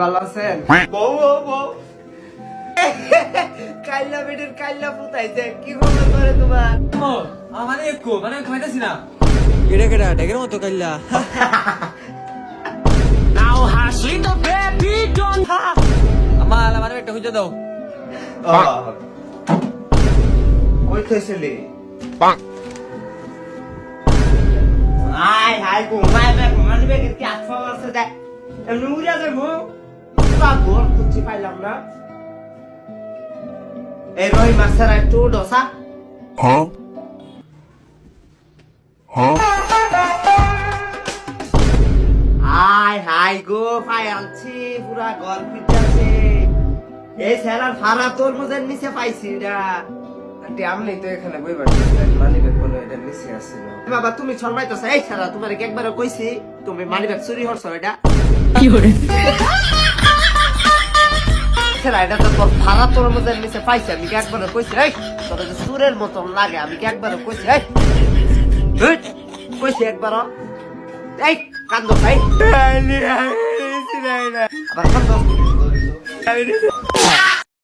ভালো আছেন? বউ কাইলা বেডের কাইলা ফুটাইছে কি বলতে পারে তোমার? আমারে একটু মানে খাইতেছি না। কেডা কেডা ডেগের মতো কাইল্লা নাও হাসি তো বেবি ডোন্ট আমার একটা হইতে দাও। কই থেছিলি? হাই ঘুমাই বে ঘুমানবে কি আফা আছে দে এমনি উড়া যাবো পুরা ঘর খুঁজে পাইলাম না। এই রই মাছের একটু ডসা হাই গো পাই আনছি পুরা ঘর খুঁজছে। এই স্যালার ফারা তোর মধ্যে নিচে পাইছি এটা আমি তো এখানে বইবার মানিব্যাগ বলে এটা নিচে আসছিল। বাবা তুমি শর্মাইতেছ এই সারা তোমার একবারে কইছি তুমি মানিব্যাগ চুরি করছ এটা কি করে সেরা এটা তো তোর ভাড়া তোর মধ্যে নিচে পাইছি আমি একবারে কইছি এই তোর যে সুরের মতন লাগে আমি একবারে কইছি এই হুট, কইছি একবার এই কান্দ ভাই আবার কান্দ